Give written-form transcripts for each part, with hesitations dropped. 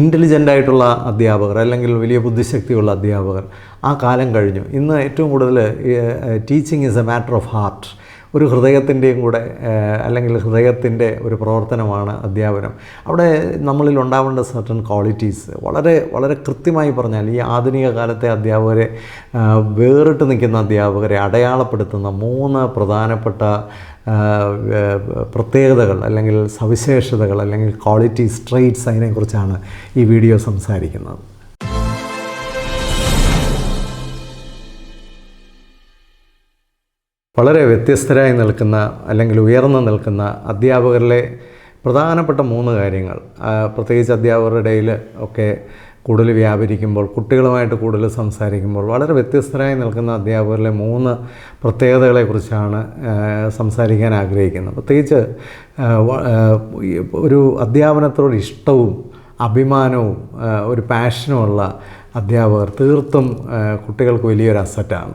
Intelligent ആയിട്ടുള്ള അധ്യാപകർ അല്ലെങ്കിൽ വലിയ ബുദ്ധിശക്തിയുള്ള അധ്യാപകർ ആ കാലം കഴിഞ്ഞു. ഇന്ന് ഏറ്റവും കൂടുതൽ teaching is A matter of heart, ഒരു ഹൃദയത്തിൻ്റെയും കൂടെ അല്ലെങ്കിൽ ഹൃദയത്തിൻ്റെ ഒരു പ്രവർത്തനമാണ് അധ്യാപനം. അവിടെ നമ്മളിൽ ഉണ്ടാവേണ്ട സർട്ടൻ ക്വാളിറ്റീസ് വളരെ വളരെ കൃത്യമായി പറഞ്ഞാൽ ഈ ആധുനിക കാലത്തെ അധ്യാപകരെ വേറിട്ട് നിൽക്കുന്ന അധ്യാപകരെ അടയാളപ്പെടുത്തുന്ന 3 പ്രധാനപ്പെട്ട പ്രത്യേകതകൾ അല്ലെങ്കിൽ സവിശേഷതകൾ അല്ലെങ്കിൽ ക്വാളിറ്റീസ്, ട്രെയ്റ്റ്സ്, അതിനെക്കുറിച്ചാണ് ഈ വീഡിയോ സംസാരിക്കുന്നത്. വളരെ വ്യത്യസ്തരായി നിൽക്കുന്ന അല്ലെങ്കിൽ ഉയർന്നു നിൽക്കുന്ന അധ്യാപകരിലെ പ്രധാനപ്പെട്ട 3 കാര്യങ്ങൾ, പ്രത്യേകിച്ച് അധ്യാപകരുടെ ഇടയിൽ ഒക്കെ കൂടുതൽ വ്യാപരിക്കുമ്പോൾ, കുട്ടികളുമായിട്ട് കൂടുതൽ സംസാരിക്കുമ്പോൾ വളരെ വ്യത്യസ്തരായി നിൽക്കുന്ന അധ്യാപകരിലെ 3 പ്രത്യേകതകളെക്കുറിച്ചാണ് സംസാരിക്കാൻ ആഗ്രഹിക്കുന്നത്. പ്രത്യേകിച്ച് ഒരു അധ്യാപനത്തോട് ഇഷ്ടവും അഭിമാനവും ഒരു പാഷനുമുള്ള അധ്യാപകർ തീർത്തും കുട്ടികൾക്ക് വലിയൊരു അസറ്റാണ്.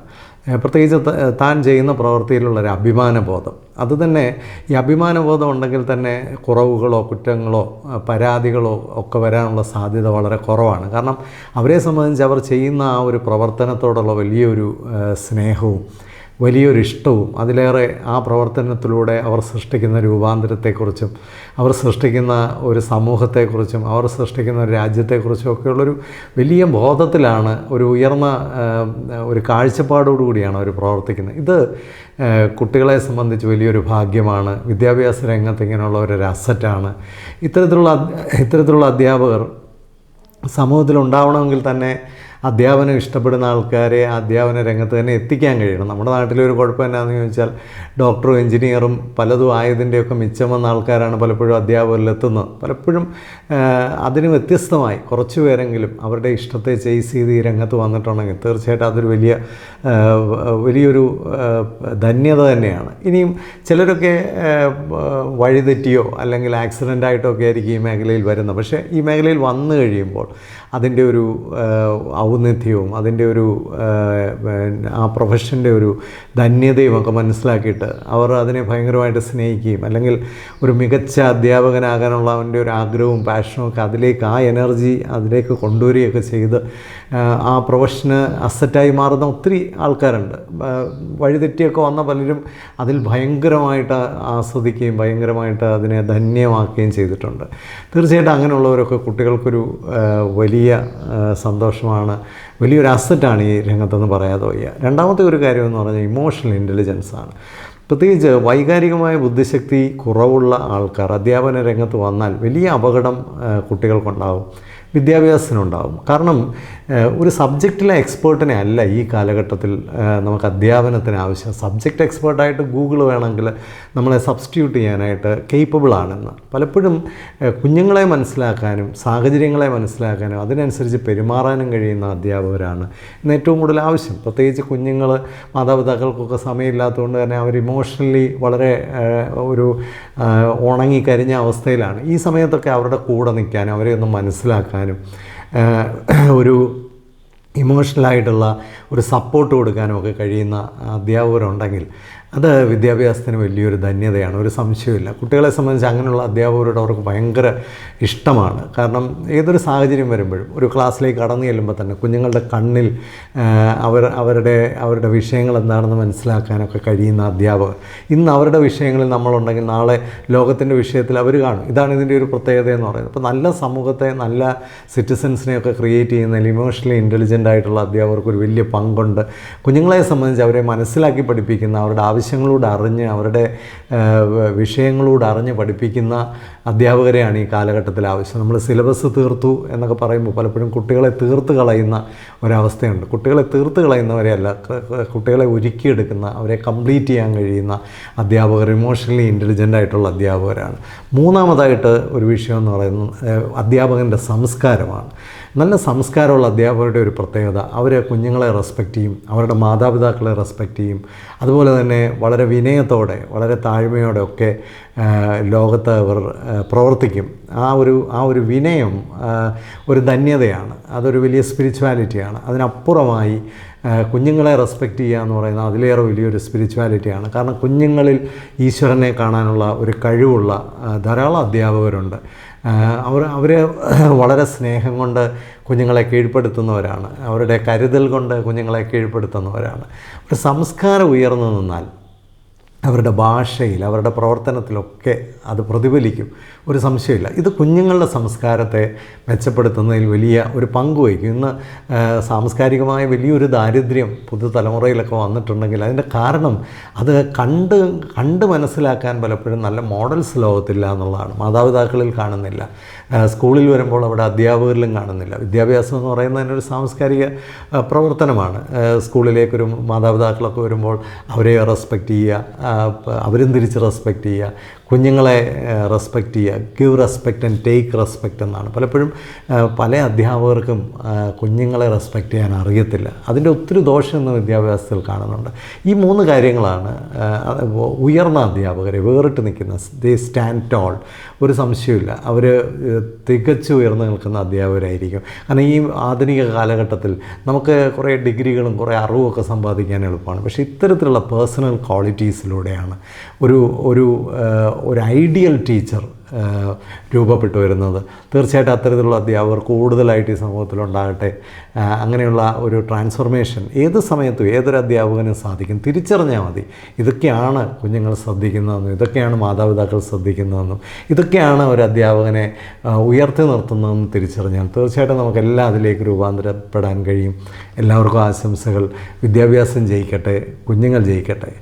പ്രത്യേകിച്ച് താൻ ചെയ്യുന്ന പ്രവൃത്തിയിലുള്ളൊരു അഭിമാനബോധം. അതുതന്നെ ഈ അഭിമാനബോധം ഉണ്ടെങ്കിൽ തന്നെ കുറവുകളോ കുറ്റങ്ങളോ പരാതികളോ ഒക്കെ വരാനുള്ള സാധ്യത വളരെ കുറവാണ്. കാരണം അവരെ സംബന്ധിച്ച് അവർ ചെയ്യുന്ന ആ ഒരു പ്രവർത്തനത്തോടുള്ള വലിയൊരു സ്നേഹവും വലിയൊരു ഇഷ്ടവും, അതിലേറെ ആ പ്രവർത്തനത്തിലൂടെ അവർ സൃഷ്ടിക്കുന്ന രൂപാന്തരത്തെക്കുറിച്ചും അവർ സൃഷ്ടിക്കുന്ന ഒരു സമൂഹത്തെക്കുറിച്ചും അവർ സൃഷ്ടിക്കുന്ന ഒരു രാജ്യത്തെക്കുറിച്ചും ഒക്കെയുള്ളൊരു വലിയ ബോധത്തിലാണ്, ഒരു ഉയർന്ന ഒരു കാഴ്ചപ്പാടോടുകൂടിയാണ് അവർ പ്രവർത്തിക്കുന്നത്. ഇത് കുട്ടികളെ സംബന്ധിച്ച് വലിയൊരു ഭാഗ്യമാണ്. വിദ്യാഭ്യാസ രംഗത്ത് ഇങ്ങനെയുള്ള ഒരു അസറ്റാണ്. ഇത്തരത്തിലുള്ള അധ്യാപകർ സമൂഹത്തിലുണ്ടാവണമെങ്കിൽ തന്നെ അധ്യാപനം ഇഷ്ടപ്പെടുന്ന ആൾക്കാരെ അധ്യാപന രംഗത്ത് തന്നെ എത്തിക്കാൻ കഴിയണം. നമ്മുടെ നാട്ടിലൊരു കുഴപ്പം എന്നാന്ന് ചോദിച്ചാൽ ഡോക്ടറും എഞ്ചിനീയറും പലതും ആയതിൻ്റെയൊക്കെ മിച്ചം വന്ന ആൾക്കാരാണ് പലപ്പോഴും അധ്യാപകരിലെത്തുന്നത്. പലപ്പോഴും അതിന് വ്യത്യസ്തമായി കുറച്ച് പേരെങ്കിലും അവരുടെ ഇഷ്ടത്തെ ചേസ് ചെയ്ത് ഈ രംഗത്ത് വന്നിട്ടുണ്ടെങ്കിൽ തീർച്ചയായിട്ടും അതൊരു വലിയൊരു ധന്യത തന്നെയാണ്. ഇനിയും ചിലരൊക്കെ വഴിതെറ്റിയോ അല്ലെങ്കിൽ ആക്സിഡൻ്റായിട്ടോ ഒക്കെ ആയിരിക്കും ഈ മേഖലയിൽ വരുന്നത്. പക്ഷേ ഈ മേഖലയിൽ വന്നു കഴിയുമ്പോൾ അതിൻ്റെ ഒരു ഔന്നത്യവും അതിൻ്റെ ഒരു ആ പ്രൊഫഷൻ്റെ ഒരു ധന്യതയും ഒക്കെ മനസ്സിലാക്കിയിട്ട് അവർ അതിനെ ഭയങ്കരമായിട്ട് സ്നേഹിക്കുകയും അല്ലെങ്കിൽ ഒരു മികച്ച അധ്യാപകനാകാനുള്ള അവൻ്റെ ഒരു ആഗ്രഹവും പാഷനും ഒക്കെ അതിലേക്ക് ആ എനർജി അതിലേക്ക് കൊണ്ടുവരികയൊക്കെ ചെയ്ത് ആ പ്രൊഫഷന് അസറ്റായി മാറുന്ന ഒത്തിരി ആൾക്കാരുണ്ട്. വഴിതെറ്റിയൊക്കെ വന്ന പലരും അതിൽ ഭയങ്കരമായിട്ട് ആസ്വദിക്കുകയും ഭയങ്കരമായിട്ട് അതിനെ ധന്യമാക്കുകയും ചെയ്തിട്ടുണ്ട്. തീർച്ചയായിട്ടും അങ്ങനെയുള്ളവരൊക്കെ കുട്ടികൾക്കൊരു വലിയ സന്തോഷമാണ്, വലിയൊരു അസറ്റാണ് ഈ രംഗത്തെന്ന് പറയാതെ വയ്യ. രണ്ടാമത്തെ ഒരു കാര്യമെന്ന് പറഞ്ഞാൽ ഇമോഷണൽ ഇൻ്റലിജൻസാണ്. പ്രത്യേകിച്ച് വൈകാരികമായ ബുദ്ധിശക്തി കുറവുള്ള ആൾക്കാർ അധ്യാപന രംഗത്ത് വന്നാൽ വലിയ അപകടം കുട്ടികൾക്കുണ്ടാകും, വിദ്യാഭ്യാസത്തിനുണ്ടാകും. കാരണം ഒരു സബ്ജക്റ്റിലെ എക്സ്പേർട്ടിനെ അല്ല ഈ കാലഘട്ടത്തിൽ നമുക്ക് അധ്യാപനത്തിന് ആവശ്യം. സബ്ജക്റ്റ് എക്സ്പേർട്ടായിട്ട് ഗൂഗിൾ വേണമെങ്കിൽ നമ്മളെ സബ്സ്റ്റിറ്റ്യൂട്ട് ചെയ്യാനായിട്ട് കേപ്പബിളാണെന്ന്. പലപ്പോഴും കുഞ്ഞുങ്ങളെ മനസ്സിലാക്കാനും സാഹചര്യങ്ങളെ മനസ്സിലാക്കാനും അതിനനുസരിച്ച് പെരുമാറാനും കഴിയുന്ന അധ്യാപകരാണ് ഇന്ന് ഏറ്റവും കൂടുതൽ ആവശ്യം. പ്രത്യേകിച്ച് കുഞ്ഞുങ്ങൾ മാതാപിതാക്കൾക്കൊക്കെ സമയമില്ലാത്തതുകൊണ്ട് തന്നെ അവർ ഇമോഷണലി വളരെ ഒരു ഉണങ്ങിക്കരിഞ്ഞ അവസ്ഥയിലാണ്. ഈ സമയത്തൊക്കെ അവരുടെ കൂടെ നിൽക്കാനും അവരെ ഒന്ന് മനസ്സിലാക്കാനും ഒരു ഇമോഷണലായിട്ടുള്ള ഒരു സപ്പോർട്ട് കൊടുക്കാനും ഒക്കെ കഴിയുന്ന അധ്യാപകരുണ്ടെങ്കിൽ അത് വിദ്യാഭ്യാസത്തിന് വലിയൊരു ധന്യതയാണ്, ഒരു സംശയമില്ല. കുട്ടികളെ സംബന്ധിച്ച് അങ്ങനെയുള്ള അധ്യാപകരോട് അവർക്ക് ഭയങ്കര ഇഷ്ടമാണ്. കാരണം ഏതൊരു സാഹചര്യം വരുമ്പോഴും ഒരു ക്ലാസ്സിലേക്ക് കടന്നു ചെല്ലുമ്പോൾ തന്നെ കുഞ്ഞുങ്ങളുടെ കണ്ണിൽ അവരുടെ വിഷയങ്ങൾ എന്താണെന്ന് മനസ്സിലാക്കാനൊക്കെ കഴിയുന്ന അധ്യാപകർ. ഇന്ന് അവരുടെ വിഷയങ്ങളിൽ നമ്മളുണ്ടെങ്കിൽ നാളെ ലോകത്തിൻ്റെ വിഷയത്തിൽ അവർ കാണും. ഇതാണ് ഇതിൻ്റെ ഒരു പ്രത്യേകത എന്ന് പറയുന്നത്. അപ്പോൾ നല്ല സമൂഹത്തെ, നല്ല സിറ്റിസൻസിനെയൊക്കെ ക്രിയേറ്റ് ചെയ്യുന്നതിൽ ഇമോഷണലി ഇൻ്റലിജൻ്റ് ആയിട്ടുള്ള അധ്യാപകർക്ക് ഒരു വലിയ പങ്കുണ്ട്. കുഞ്ഞുങ്ങളെ സംബന്ധിച്ച് അവരെ മനസ്സിലാക്കി പഠിപ്പിക്കുന്ന, അവരുടെ ആവശ്യങ്ങളോട് അറിഞ്ഞ് അവരുടെ വിഷയങ്ങളോട് അറിഞ്ഞ് പഠിപ്പിക്കുന്ന അധ്യാപകരെയാണ് ഈ കാലഘട്ടത്തിൽ ആവശ്യം. നമ്മൾ സിലബസ് തീർത്തു എന്നൊക്കെ പറയുമ്പോൾ പലപ്പോഴും കുട്ടികളെ തീർത്ത് കളയുന്ന ഒരവസ്ഥയുണ്ട്. കുട്ടികളെ തീർത്ത് കളയുന്നവരെയല്ല, കുട്ടികളെ ഒരുക്കിയെടുക്കുന്ന, അവരെ കംപ്ലീറ്റ് ചെയ്യാൻ കഴിയുന്ന അധ്യാപകർ ഇമോഷണലി ഇൻ്റലിജൻ്റ് ആയിട്ടുള്ള അധ്യാപകരാണ്. മൂന്നാമതായിട്ട് ഒരു വിഷയം എന്ന് പറയുന്നത് അധ്യാപകൻ്റെ സംസ്കാരമാണ്. നല്ല സംസ്കാരമുള്ള അധ്യാപകരുടെ ഒരു പ്രത്യേകത, അവർ കുഞ്ഞുങ്ങളെ റെസ്പെക്റ്റ് ചെയ്യും, അവരുടെ മാതാപിതാക്കളെ റെസ്പെക്റ്റ് ചെയ്യും. അതുപോലെ തന്നെ വളരെ വിനയത്തോടെ വളരെ താഴ്മയോടെ ഒക്കെ ലോകത്ത് അവർ പ്രവർത്തിക്കും. ആ ഒരു വിനയം ഒരു ധന്യതയാണ്, അതൊരു വലിയ സ്പിരിച്വാലിറ്റിയാണ്. അതിനപ്പുറമായി കുഞ്ഞുങ്ങളെ റെസ്പെക്റ്റ് ചെയ്യുക എന്ന് പറയുന്നത് അതിലേറെ വലിയൊരു സ്പിരിച്വാലിറ്റിയാണ്. കാരണം കുഞ്ഞുങ്ങളിൽ ഈശ്വരനെ കാണാനുള്ള ഒരു കഴിവുള്ള ധാരാളം അധ്യാപകരുണ്ട്. അവർ വളരെ സ്നേഹം കൊണ്ട് കുഞ്ഞുങ്ങളെ കീഴ്പ്പെടുത്തുന്നവരാണ്, അവരുടെ കരുതൽ കൊണ്ട് കുഞ്ഞുങ്ങളെ കീഴ്പ്പെടുത്തുന്നവരാണ്. ഒരു സംസ്കാരം ഉയർന്നു നിന്നാൽ അവരുടെ ഭാഷയിൽ, അവരുടെ പ്രവർത്തനത്തിലൊക്കെ അത് പ്രതിഫലിക്കും, ഒരു സംശയമില്ല. ഇത് കുഞ്ഞുങ്ങളുടെ സംസ്കാരത്തെ മെച്ചപ്പെടുത്തുന്നതിൽ വലിയ ഒരു പങ്ക് വഹിക്കും. ഇന്ന് സാംസ്കാരികമായ വലിയൊരു ദാരിദ്ര്യം പുതുതലമുറയിലൊക്കെ വന്നിട്ടുണ്ടെങ്കിൽ അതിൻ്റെ കാരണം അത് കണ്ട് മനസ്സിലാക്കാൻ പലപ്പോഴും നല്ല മോഡൽസ് ലോകത്തില്ല എന്നുള്ളതാണ്. മാതാപിതാക്കളിൽ കാണുന്നില്ല, സ്കൂളിൽ വരുമ്പോൾ അവിടെ അധ്യാപകരിലും കാണുന്നില്ല. വിദ്യാഭ്യാസം എന്ന് പറയുന്നതിനൊരു സാംസ്കാരിക പ്രവർത്തനമാണ്. സ്കൂളിലേക്കൊരു മാതാപിതാക്കളൊക്കെ വരുമ്പോൾ അവരെ റെസ്പെക്റ്റ് ചെയ്യുക, അവരും തിരിച്ച് റെസ്പെക്റ്റ് ചെയ്യുക, കുഞ്ഞുങ്ങളെ റെസ്പെക്റ്റ് ചെയ്യുക. Give respect and take respect എന്നാണ്. പലപ്പോഴും പല അധ്യാപകർക്കും കുഞ്ഞുങ്ങളെ റെസ്പെക്റ്റ് ചെയ്യാൻ അറിയത്തില്ല. അതിൻ്റെ ഒത്തിരി ദോഷം ഇന്ന് വിദ്യാഭ്യാസത്തിൽ കാണുന്നുണ്ട്. ഈ 3 കാര്യങ്ങളാണ് ഉയർന്ന അധ്യാപകരെ വേറിട്ട് നിൽക്കുന്ന. ദേ സ്റ്റാൻഡ് ടോൾ, ഒരു സംശയമില്ല. അവർ തികച്ചു ഉയർന്നു നിൽക്കുന്ന അധ്യാപകരായിരിക്കും. കാരണം ഈ ആധുനിക കാലഘട്ടത്തിൽ നമുക്ക് കുറേ ഡിഗ്രികളും കുറേ അറിവുമൊക്കെ സമ്പാദിക്കാൻ എളുപ്പമാണ്. പക്ഷേ ഇത്തരത്തിലുള്ള പേഴ്സണൽ ക്വാളിറ്റീസിലൂടെയാണ് ഒരു ഐഡിയൽ ടീച്ചർ രൂപപ്പെട്ടു വരുന്നത്. തീർച്ചയായിട്ടും അത്തരത്തിലുള്ള അധ്യാപകർ കൂടുതലായിട്ട് ഈ സമൂഹത്തിലുണ്ടാകട്ടെ. അങ്ങനെയുള്ള ഒരു ട്രാൻസ്ഫോർമേഷൻ ഏത് സമയത്തും ഏതൊരു അധ്യാപകനും സാധിക്കും. തിരിച്ചറിഞ്ഞാൽ മതി, ഇതൊക്കെയാണ് കുഞ്ഞുങ്ങൾ ശ്രദ്ധിക്കുന്നതെന്നും ഇതൊക്കെയാണ് മാതാപിതാക്കൾ ശ്രദ്ധിക്കുന്നതെന്നും ഇതൊക്കെയാണ് ഒരു അധ്യാപകനെ ഉയർത്തി നിർത്തുന്നതെന്നും തിരിച്ചറിഞ്ഞാൽ തീർച്ചയായിട്ടും നമുക്കെല്ലാം അതിലേക്ക് രൂപാന്തരപ്പെടാൻ കഴിയും. എല്ലാവർക്കും ആശംസകൾ. വിദ്യാഭ്യാസം ജയിക്കട്ടെ, കുഞ്ഞുങ്ങൾ ജയിക്കട്ടെ.